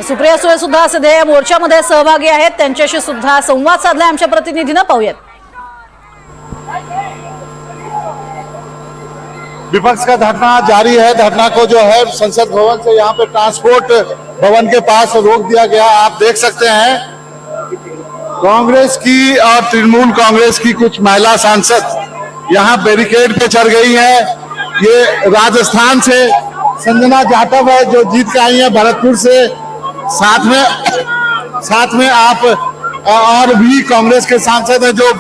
सुप्रिया सुळे सुद्धा सध्या या मोर्चामध्ये सहभागी आहेत, त्यांच्याशी सुद्धा संवाद साधलाय आमच्या प्रतिनिधीनं, पाहूयात। विपक्ष का धरना जारी है। धरना को जो है संसद भवन से यहाँ पे ट्रांसपोर्ट भवन के पास रोक दिया गया। आप देख सकते हैं कांग्रेस की और तृणमूल कांग्रेस की कुछ महिला सांसद यहाँ बैरिकेड पे चढ़ गई हैं। ये राजस्थान से संजना जाटव है जो जीत के आई है भरतपुर से। साथ में आप और भी कांग्रेस के सांसद हैं जो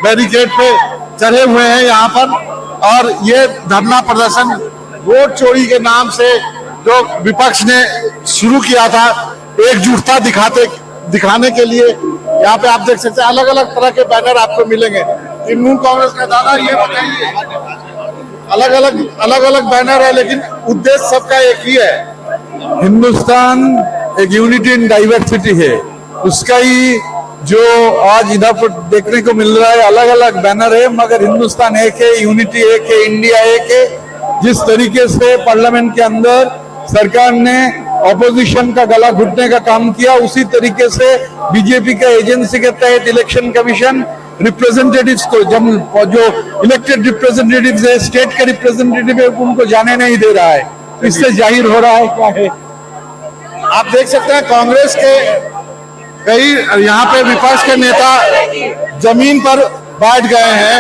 बैरिकेड पे चढ़े हुए हैं यहाँ पर। और ये धरना प्रदर्शन वोट चोरी के नाम से जो विपक्ष ने शुरू किया था, एकजुटता दिखाने के लिए यहाँ पे आप देख सकते हैं अलग अलग तरह के बैनर आपको मिलेंगे। तृणमूल कांग्रेस का दादा ये बताइए, अलग अलग बैनर है लेकिन उद्देश्य सबका एक ही है। हिंदुस्तान एक यूनिटी इन डाइवर्सिटी है, उसका ही जो आज इधर पर देखने को मिल रहा है। अलग अलग बैनर है मगर हिंदुस्तान एक है, यूनिटी एक है, इंडिया एक है। जिस तरीके से पार्लियामेंट के अंदर सरकार ने ऑपोजिशन का गला घुटने का काम किया, उसी तरीके से बीजेपी का एजेंसी के तहत इलेक्शन कमीशन रिप्रेजेंटेटिव्स को, जो इलेक्टेड रिप्रेजेंटेटिव्स है, स्टेट के रिप्रेजेंटेटिव है, उनको जाने नहीं दे रहा है। इससे जाहिर हो रहा है क्या है। आप देख सकते हैं कांग्रेस के कई यहाँ पे विपक्ष के नेता जमीन पर बैठ गए हैं।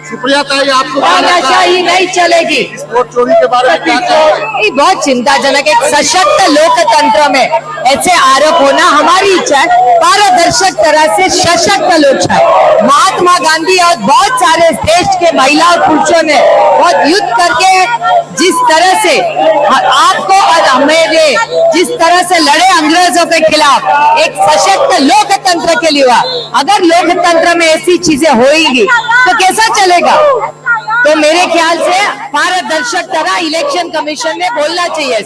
सुप्रिया ताई, आपको तानाशाही नहीं चलेगी। वोट चोरी के बारे में क्या कहेंगे? बहुत चिंताजनक। एक सशक्त लोकतंत्र में ऐसे आरोप होना, हमारी इच्छा है पारदर्शक तरह से सशक्त लोकतंत्र। महात्मा गांधी और बहुत सारे देश के महिला और पुरुषों ने बहुत युद्ध करके जिस तरह से आपको और हमें जिस तरह से लड़े अंग्रेजों के खिलाफ, एक सशक्त लोकतंत्र के लिए हुआ। अगर लोकतंत्र में ऐसी चीजें होंगी तो कैसा चलेगा? तो मेरे ख्याल से पारदर्शक तरह इलेक्शन कमीशन ने बोलना चाहिए।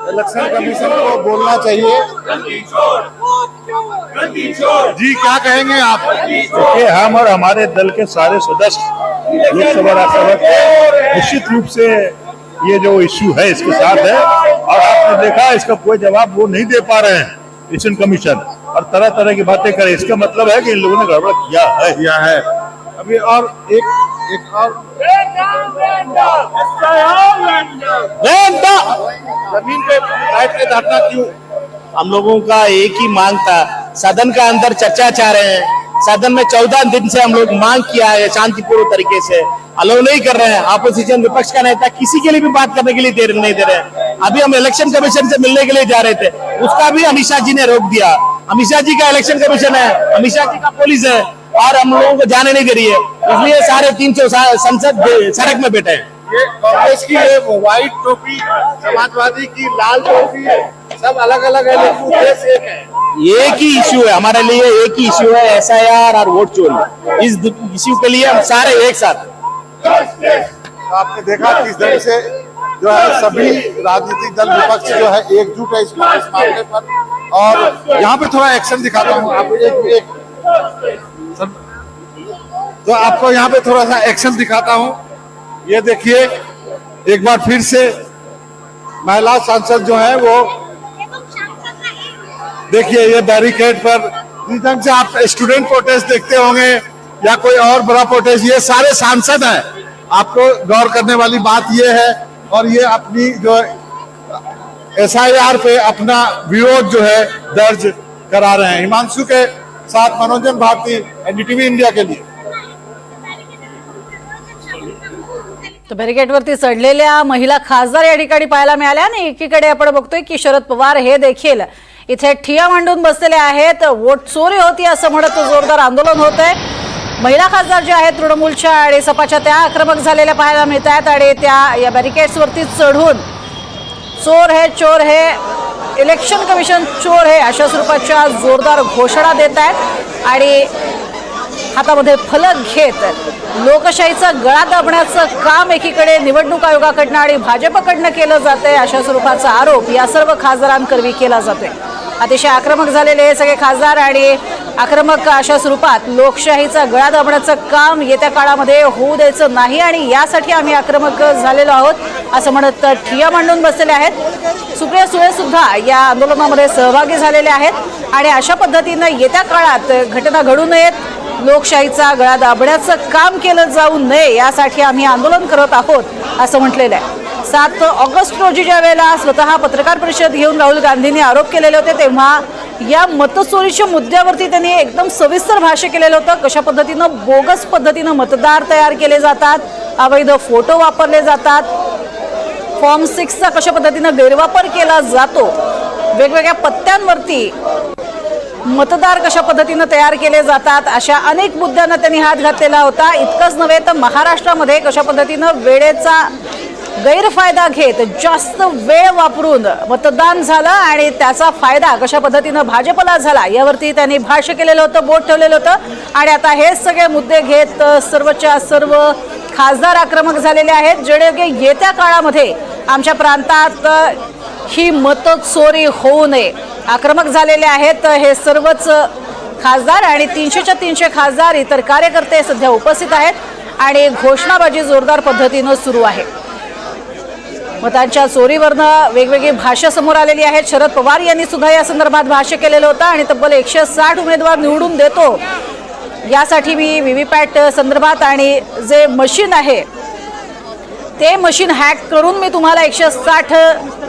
इलेक्शन कमीशन को बोलना चाहिए। जी क्या कहेंगे आप? देखिए, हम और हमारे दल के सारे सदस्य लोकसभा राज्यसभा निश्चित रूप से ये जो इश्यू है इसके साथ है। और आपने देखा इसका कोई जवाब वो नहीं दे पा रहे हैं इलेक्शन कमीशन, और तरह तरह की बातें करें। इसका मतलब है कि इन लोगों ने गड़बड़ किया है। अभी और एक और जमीन पे बैठ के धरना क्यों? हम लोगों का एक ही मांग था, सदन का अंदर चर्चा चाह रहे हैं। सदन में 14 दिन से हम लोग मांग किया है शांतिपूर्ण तरीके से, अलाउ नहीं कर रहे हैं। अपोजिशन विपक्ष का नेता किसी के लिए भी बात करने के लिए नहीं दे रहे हैं। अभी हम इलेक्शन कमीशन से मिलने के लिए जा रहे थे, उसका भी अमित शाह जी ने रोक दिया। अमित शाह जी का इलेक्शन कमीशन है, अमित शाह जी का पुलिस है, और हम लोगों को जाने नहीं दे रही है। इसलिए सारे 300 संसद सड़क में बैठे हैं। ये कांग्रेस की व्हाइट टोपी, समाजवादी की लाल टोपी है, सब अलग अलग है लेकिन उद्देश्य एक है। एक ही इश्यू है हमारे लिए, एक ही इश्यू है SIR और वोट चोरी। इस इश्यू के लिए हम सारे एक साथ। तो आपने देखा किस ढंग से जो है सभी राजनीतिक दल विपक्ष जो है एकजुट है इस मामले पर। और यहाँ पे थोड़ा एक्शन दिखाता हूँ आप, तो आपको यहाँ पे थोड़ा सा एक्शन दिखाता हूँ। ये देखिए एक बार फिर से महिला सांसद जो है वो देखिए ये बैरिकेड पर जिस ढंग से आप स्टूडेंट प्रोटेस्ट देखते होंगे या कोई और बड़ा प्रोटेस्ट, ये सारे सांसद हैं। आपको गौर करने वाली बात ये है, और ये अपनी जो SIR पे अपना विरोध जो है दर्ज करा रहे हैं। हिमांशु के साथ मनोरंजन भारती, NDTV इंडिया के लिए। तो बॅरिकेडवरती चढलेल्या महिला खासदार या ठिकाणी पाहायला मिळाल्या आणि एकीकडे आपण बघतोय की शरद पवार हे देखील इथे ठिया मांडून बसलेले आहेत। वोट चोरी होती असं म्हणत जोरदार आंदोलन होत आहे। महिला खासदार ज्या आहेत तृणमूलच्या आणि सपाच्या त्या आक्रमक झालेल्या पाहायला मिळत आहेत आणि त्या या बॅरिकेड्सवरती चढून चोर है इलेक्शन कमिशन चोर है अशा स्वरूपाच्या जोरदार घोषणा देत आहेत आणि हातामध्ये फलक घेत लोकशाहीचा गळा दाबण्याचं काम एकीकडे निवडणूक आयोगाकडनं आणि भाजपकडनं केलं जातंय अशा स्वरूपाचा आरोप या सर्व खासदारांकरवी केला जातोय। अतिशय आक्रमक झालेले हे सगळे खासदार आणि आक्रमक अशा स्वरूपात लोकशाहीचा गळा दाबण्याचं काम येत्या काळामध्ये होऊ द्यायचं नाही आणि यासाठी आम्ही आक्रमक झालेलो आहोत असं म्हणत ठिय्या मांडून बसलेले आहेत. सुप्रिया सुळे सुद्धा या आंदोलनामध्ये सहभागी झालेले आहेत आणि अशा पद्धतीनं येत्या काळात घटना घडू नयेत, लोकशाहीचा गळा दाबण्याचं काम केलं जाऊ नये यासाठी आम्ही आंदोलन करत आहोत असं म्हटलेलं आहे. 7 ऑगस्ट रोजी ज्या वेळेला स्वतः पत्रकार परिषद घेऊन राहुल गांधींनी आरोप केलेले होते तेव्हा या मतचोरीच्या मुद्द्यावरती त्यांनी एकदम सविस्तर भाष्य केलेलं होतं. कशा पद्धतीनं बोगस पद्धतीनं मतदार तयार केले जातात, अवैध फोटो वापरले जातात, फॉर्म 6चा कशा पद्धतीनं गैरवापर केला जातो, वेगवेगळ्या पत्त्यांवरती मतदार कशा पद्धतीनं तयार केले जातात, अशा अनेक मुद्द्यांना त्यांनी हात घातलेला होता. इतकंच नव्हे तर महाराष्ट्रामध्ये कशा पद्धतीनं वेळेचा गैरफायदा घेत जास्त वेळ वापरून मतदान झालं आणि त्याचा फायदा कशा पद्धतीनं भाजपला झाला यावरती त्यांनी भाष्य केलेलं होतं, बोट ठेवलेलं होतं. आणि आता हे सगळे मुद्दे घेत सर्वच्या सर्व खासदार आक्रमक झालेले आहेत, जेणे येत्या काळामध्ये आमच्या प्रांतात ही मतचोरी होऊ नये आक्रमक झालेले आहेत हे सर्वच खासदार. आणि 300च्या 300 खासदार इतर कार्यकर्ते सध्या उपस्थित आहेत आणि घोषणाबाजी जोरदार पद्धतीनं सुरू आहे. मतांच्या चोरीवरनं वेगवेगळी भाष्य समोर आलेली आहेत. शरद पवार यांनी सुद्धा या संदर्भात भाष्य केलेलं होतं आणि तब्बल 160 उमेदवार निवडून देतो यासाठी मी व्हीव्हीपॅट संदर्भात आणि जे मशीन आहे ते मशीन हॅक करून मी तुम्हाला 160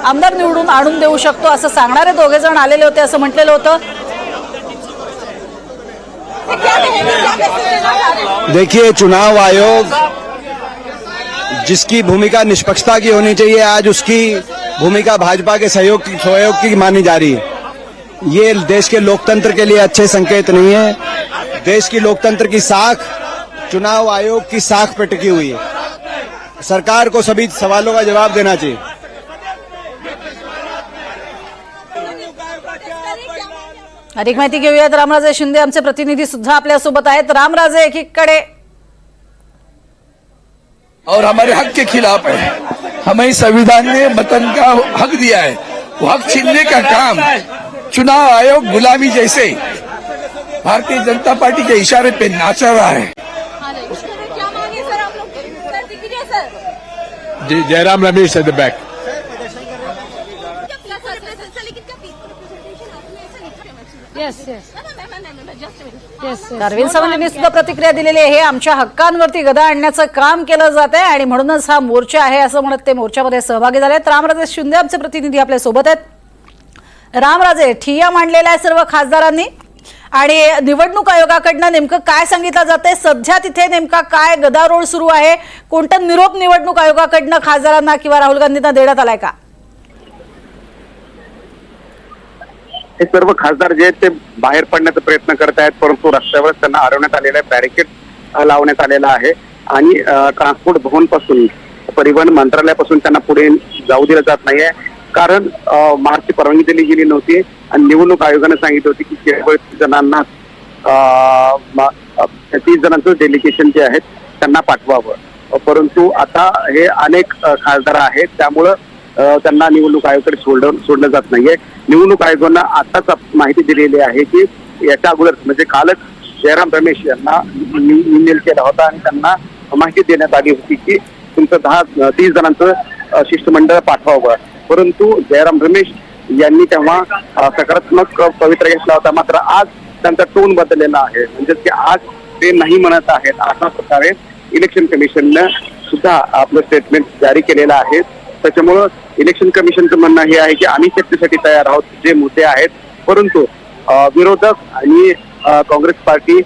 आमदार निवडून आणून देऊ शकतो असं सांगणारे दोघे जण आलेले होते असं म्हटलेलं होतं. देखिए, चुनाव आयोग जिसकी भूमिका निष्पक्षता की होनी चाहिए, आज उसकी भूमिका भाजपा के सहयोग की मानी जा रही है। ये देश के लोकतंत्र के लिए अच्छे संकेत नहीं है। देश की लोकतंत्र की साख चुनाव आयोग की साख पर टिकी हुई है। सरकार को सभी सवालों का जवाब देना चाहिए। अधिक माहिती घेऊयात. रामराजे शिंदे आमचे प्रतिनिधी सुद्धा आपल्यासोबत आहेत. रामराजे, एकीकडे और हमारे हक के खिलाफ है। हमें संविधान ने मतदान का हक दिया है, वो हक छीनने का काम चुनाव आयोग गुलामी जैसे भारतीय जनता पार्टी के इशारे पे नाच रहा है। जी, Jairam Ramesh at the back. Arvind Sawant यांनी सुद्धा प्रतिक्रिया दिलेली आहे. आमच्या हक्कांवरती गदा आणण्याचं काम केलं जात आहे आणि म्हणूनच हा मोर्चा आहे असं म्हणत ते मोर्चामध्ये सहभागी झाले. रामराजे शिंदे आमचे प्रतिनिधी आपल्या सोबत आहेत. रामराजे, ठिय्या मांडलेला आहे सर्व खासदारांनी आणि निवडणूक आयोगाकडनं नेमकं काय सांगितलं जातंय? सध्या तिथे नेमका काय गदारोळ सुरू आहे? कोणता निरोप निवडणूक आयोगाकडनं खासदारांना किंवा राहुल गांधींना देण्यात आलाय का? हे सर्व खासदार जे आहेत ते बाहेर पडण्याचा प्रयत्न करत आहेत, परंतु रस्त्यावर त्यांना अडवण्यात आलेलं आहे, बॅरिकेड लावण्यात आलेला आहे आणि ट्रान्सपोर्ट भवनपासून परिवहन मंत्रालयापासून त्यांना पुढे जाऊ दिलं जात नाहीये. कारण मार्चची परवानगी दिली गेली नव्हती आणि निवडणूक आयोगाने सांगितलं होती की केवळ 30 जणांना 30 जणांचं डेलिगेशन जे आहेत त्यांना पाठवावं. परंतु आता हे अनेक खासदार आहेत, त्यामुळं त्यांना निवडणूक आयोगाकडे सोडलं जात नाहीये. निवडणूक आयोगानं आताच माहिती दिलेली आहे की याच्या अगोदर म्हणजे कालच जयराम रमेश यांना ईमेल केला होता आणि त्यांना माहिती देण्यात आली होती की तुमचं 30 जणांचं शिष्टमंडळ पाठवावं. परंतु जयराम रमेश यांनी तेव्हा सकारात्मक पवित्रा घेतला होता. मात्र आज त्यांचा टोन बदललेला आहे, म्हणजेच की आज ते नाही म्हणत आहेत. अशा प्रकारे इलेक्शन कमिशननं सुद्धा आपलं स्टेटमेंट जारी केलेलं आहे. त्याच्यामुळं इलेक्शन कमिशनचं म्हणणं हे आहे की आम्ही चर्चेसाठी तयार आहोत जे मुद्दे आहेत, परंतु विरोधक आणि काँग्रेस पार्टी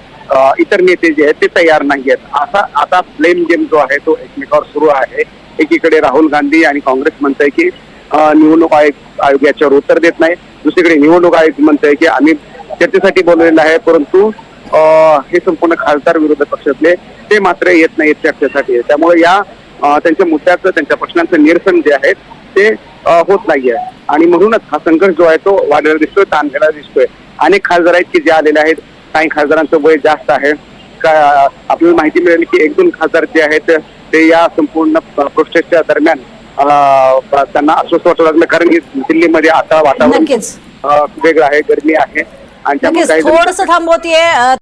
इतर नेते जे आहेत ते तयार नाही आहेत. असा आता ब्लेम गेम जो आहे तो एकमेकावर सुरू आहे. एकीकडे राहुल गांधी आणि काँग्रेस म्हणतंय की निवडणूक आयोग याच्यावर उत्तर देत नाही, दुसरीकडे निवडणूक आयोग म्हणतंय की आम्ही चर्चेसाठी बोलवलेलं आहे, परंतु हे संपूर्ण खासदार विरोधक पक्षातले ते मात्र येत नाहीत चर्चेसाठी. त्यामुळे या त्यांच्या मुद्द्याचं त्यांच्या प्रश्नांचं निरसन जे आहे ते होत नाहीये आणि म्हणूनच हा संघर्ष जो आहे तो वाढलेला दिसतोय, ताणलेला दिसतोय. अनेक खासदार आहेत की जे आलेले आहेत, काही खासदारांचं वय जास्त आहे. आपल्याला माहिती मिळेल की 1-2 खासदार जे आहेत ते या संपूर्ण प्रोसेसच्या दरम्यान त्यांना अस्वस्थ वाटू लागलं, कारण की दिल्लीमध्ये आता वातावरण वेगळं आहे, गरमी आहे आणि त्यामुळे थोडंसं थांबवतीये.